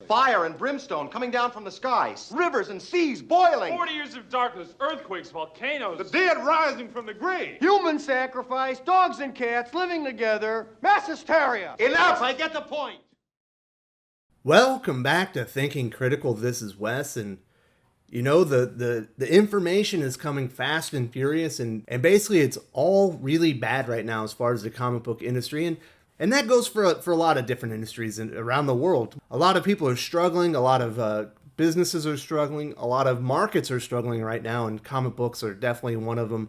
Fire and brimstone coming down from the skies. Rivers and seas boiling. 40 years of darkness, earthquakes, volcanoes. The dead rising from the grave. Human sacrifice, dogs and cats living together, mass hysteria. Enough! I get the point. Welcome back to Thinking Critical. This is Wes, and you know, the information is coming fast and furious, and basically it's all really bad right now as far as the comic book industry, and that goes for a lot of different industries around the world. A lot of people are struggling, a lot of businesses are struggling, a lot of markets are struggling right now, and comic books are definitely one of them.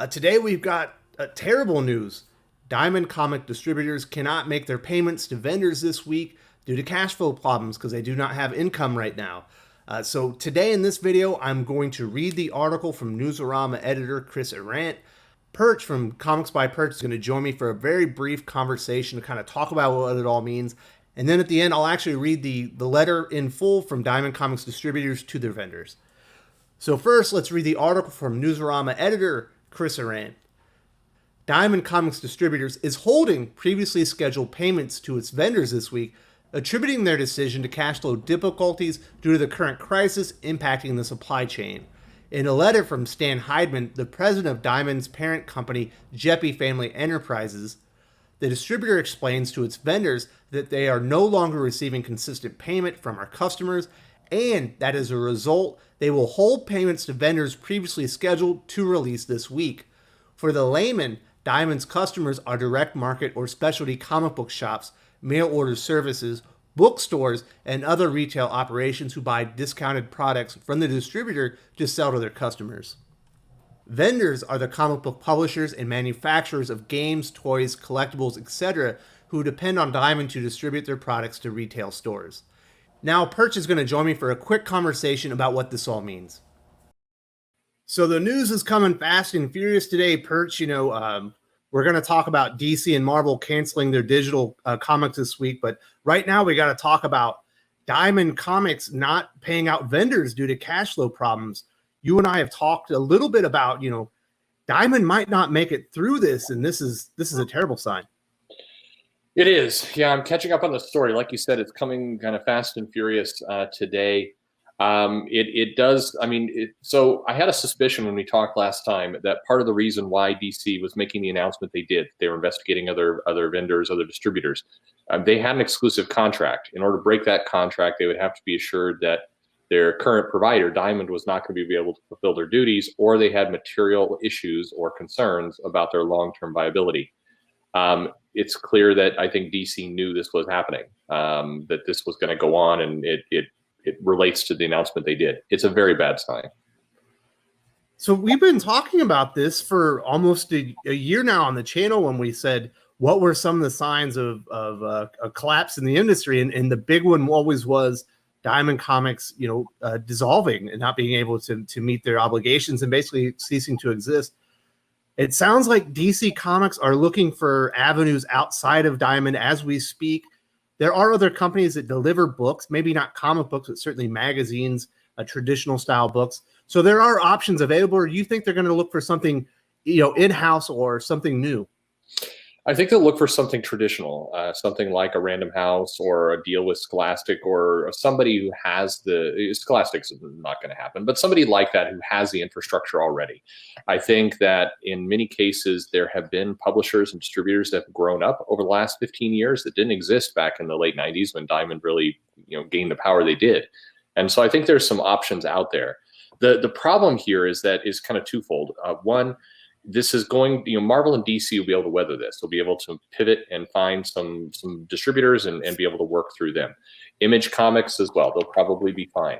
Today we've got terrible news. Diamond Comic Distributors cannot make their payments to vendors this week due to cash flow problems because they do not have income right now. So today in this video, I'm going to read the article from Newsarama editor Chris Arant. Perch from Comics by Perch is going to join me for a very brief conversation to kind of talk about what it all means. And then at the end, I'll actually read the letter in full from Diamond Comics Distributors to their vendors. So first, let's read the article from Newsarama editor Chris Arant. Diamond Comics Distributors is holding previously scheduled payments to its vendors this week, attributing their decision to cash flow difficulties due to the current crisis impacting the supply chain. In a letter from Stan Heidmann, the president of Diamond's parent company, Geppi Family Enterprises, the distributor explains to its vendors that they are no longer receiving consistent payment from our customers, and that as a result, they will hold payments to vendors previously scheduled to release this week. For the layman, Diamond's customers are direct market or specialty comic book shops, mail order services, bookstores, and other retail operations who buy discounted products from the distributor to sell to their customers. Vendors are the comic book publishers and manufacturers of games, toys, collectibles, etc. who depend on Diamond to distribute their products to retail stores. Now, Perch is going to join me for a quick conversation about what this all means. So the news is coming fast and furious today, Perch. We're going to talk about DC and Marvel canceling their digital comics this week, but right now we got to talk about Diamond Comics not paying out vendors due to cash flow problems. You and I have talked a little bit about, Diamond might not make it through this, and this is a terrible sign. It is. Yeah, I'm catching up on the story. Like you said, it's coming kind of fast and furious today. It does. So I had a suspicion when we talked last time that part of the reason why DC was making the announcement they did, they were investigating other vendors, other distributors. They had an exclusive contract. In order to break that contract, they would have to be assured that their current provider, Diamond, was not going to be able to fulfill their duties, or they had material issues or concerns about their long-term viability. It's clear that I think DC knew this was happening, that this was going to go on, and it relates to the announcement they did. It's a very bad sign. So we've been talking about this for almost a year now on the channel when we said, what were some of the signs of a collapse in the industry? And the big one always was Diamond Comics, dissolving and not being able to meet their obligations and basically ceasing to exist. It sounds like DC Comics are looking for avenues outside of Diamond as we speak. There are other companies that deliver books, maybe not comic books, but certainly magazines, traditional style books. So there are options available. Or do you think they're going to look for something, in-house or something new? I think they'll look for something traditional, something like a Random House or a deal with Scholastic, or somebody who has Scholastic's not going to happen, but somebody like that who has the infrastructure already. I think that in many cases, there have been publishers and distributors that have grown up over the last 15 years that didn't exist back in the late 90s when Diamond really, gained the power they did. And so I think there's some options out there. The problem here is kind of twofold. One, this is going, Marvel and DC will be able to weather this. They'll be able to pivot and find some distributors and be able to work through them. Image Comics as well, they'll probably be fine.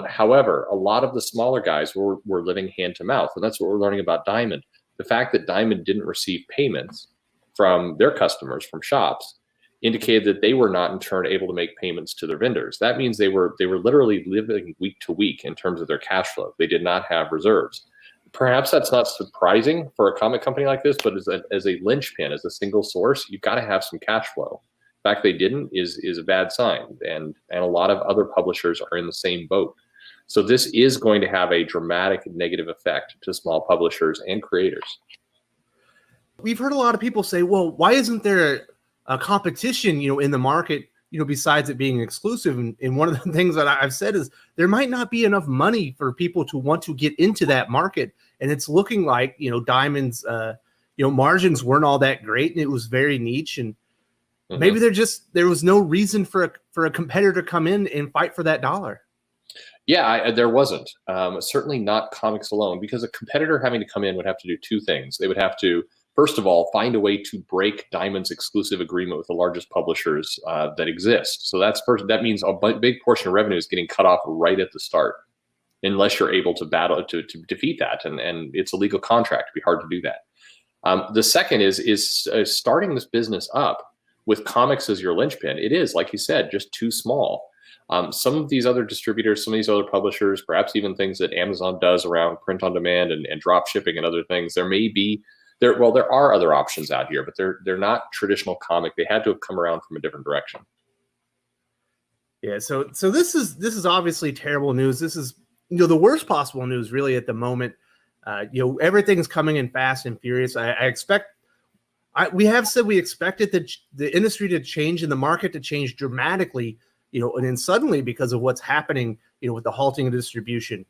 However, a lot of the smaller guys were living hand to mouth, and that's what we're learning about Diamond. The fact that Diamond didn't receive payments from their customers, from shops, indicated that they were not in turn able to make payments to their vendors. That means they were literally living week to week in terms of their cash flow. They did not have reserves. Perhaps that's not surprising for a comic company like this, but as a linchpin, as a single source, you've got to have some cash flow. The fact they didn't is a bad sign, and a lot of other publishers are in the same boat. So this is going to have a dramatic negative effect to small publishers and creators. We've heard a lot of people say, well, why isn't there a competition, in the market besides it being exclusive. And one of the things that I've said is there might not be enough money for people to want to get into that market. And it's looking like, Diamond's, margins weren't all that great, and it was very niche. And maybe there was no reason for a competitor to come in and fight for that dollar. Yeah, there wasn't. Certainly not comics alone, because a competitor having to come in would have to do two things. They would have to, first of all, find a way to break Diamond's exclusive agreement with the largest publishers that exist. So that means a big portion of revenue is getting cut off right at the start, unless you're able to battle to defeat that. And it's a legal contract. It'd be hard to do that. The second is starting this business up with comics as your linchpin. It is, like you said, just too small. Some of these other distributors, some of these other publishers, perhaps even things that Amazon does around print on demand and drop shipping and other things, there are other options out here, but they're not traditional comic. They had to have come around from a different direction. Yeah, so this is obviously terrible news. This is the worst possible news really at the moment. Everything's coming in fast and furious. We have said we expected the industry to change and the market to change dramatically. And then suddenly, because of what's happening, with the halting of distribution,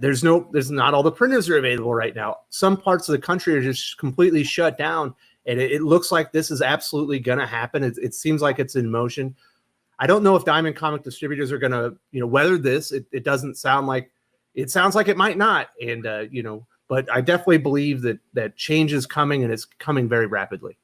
there's not all the printers are available right now. Some parts of the country are just completely shut down, and it looks like this is absolutely going to happen. It seems like it's in motion. I don't know if Diamond Comic Distributors are going to, weather this. It doesn't sound like it sounds like it might not, and but I definitely believe that change is coming, and it's coming very rapidly.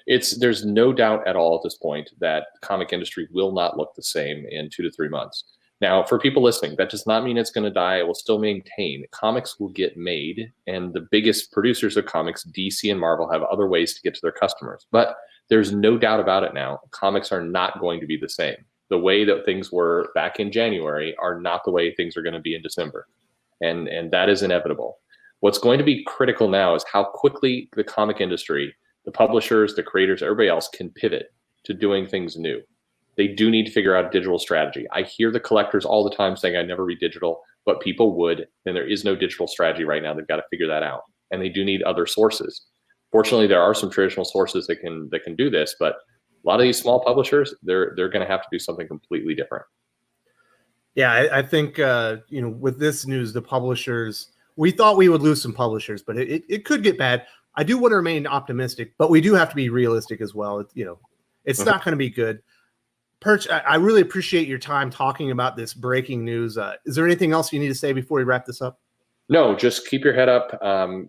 There's no doubt at all at this point that the comic industry will not look the same in 2 to 3 months. Now, for people listening, that does not mean it's going to die. It will still maintain. Comics will get made, and the biggest producers of comics, DC and Marvel, have other ways to get to their customers. But there's no doubt about it now. Comics are not going to be the same. The way that things were back in January are not the way things are going to be in December. And that is inevitable. What's going to be critical now is how quickly the comic industry, the publishers, the creators, everybody else can pivot to doing things new. They do need to figure out a digital strategy. I hear the collectors all the time saying, I never read digital, but people would, and there is no digital strategy right now. They've got to figure that out. And they do need other sources. Fortunately, there are some traditional sources that can do this, but a lot of these small publishers, they're going to have to do something completely different. Yeah, I think, with this news, the publishers, we thought we would lose some publishers, but it could get bad. I do want to remain optimistic, but we do have to be realistic as well. It's not going to be good. Perch, I really appreciate your time talking about this breaking news. Is there anything else you need to say before we wrap this up? No, just keep your head up.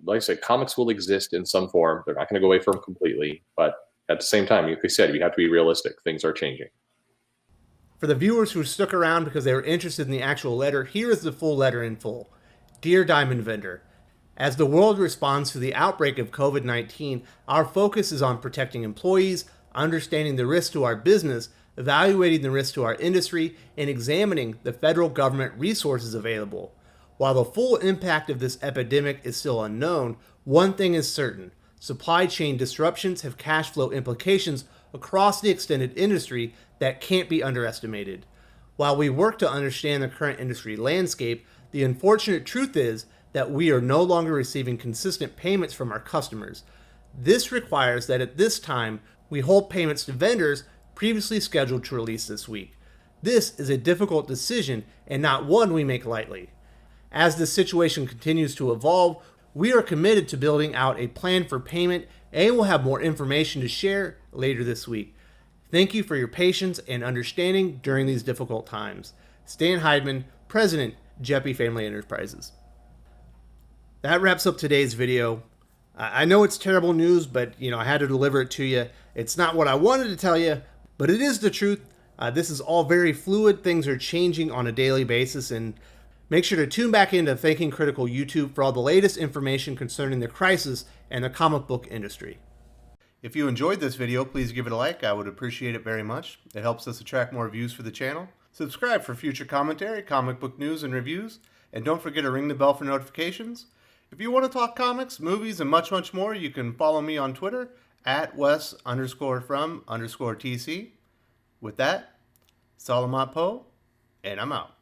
Like I said, comics will exist in some form. They're not going to go away from them completely. But at the same time, like I said, you have to be realistic. Things are changing. For the viewers who stuck around because they were interested in the actual letter, here is the full letter in full. Dear Diamond Vendor, as the world responds to the outbreak of COVID-19, our focus is on protecting employees, understanding the risk to our business, evaluating the risk to our industry, and examining the federal government resources available. While the full impact of this epidemic is still unknown, one thing is certain. Supply chain disruptions have cash flow implications across the extended industry that can't be underestimated. While we work to understand the current industry landscape, the unfortunate truth is that we are no longer receiving consistent payments from our customers. This requires that at this time, we hold payments to vendors previously scheduled to release this week. This is a difficult decision and not one we make lightly. As this situation continues to evolve, we are committed to building out a plan for payment, and we'll have more information to share later this week. Thank you for your patience and understanding during these difficult times. Stan Heidmann, President, Geppi Family Enterprises. That wraps up today's video. I know it's terrible news, but I had to deliver it to you. It's not what I wanted to tell you, but it is the truth. This is all very fluid. Things are changing on a daily basis, and make sure to tune back into Thinking Critical YouTube for all the latest information concerning the crisis and the comic book industry. If you enjoyed this video, please give it a like. I would appreciate it very much. It helps us attract more views for the channel. Subscribe for future commentary, comic book news, and reviews. And don't forget to ring the bell for notifications. If you want to talk comics, movies, and much, much more, you can follow me on Twitter at Wes_from_TC. With that, Salamat Po, and I'm out.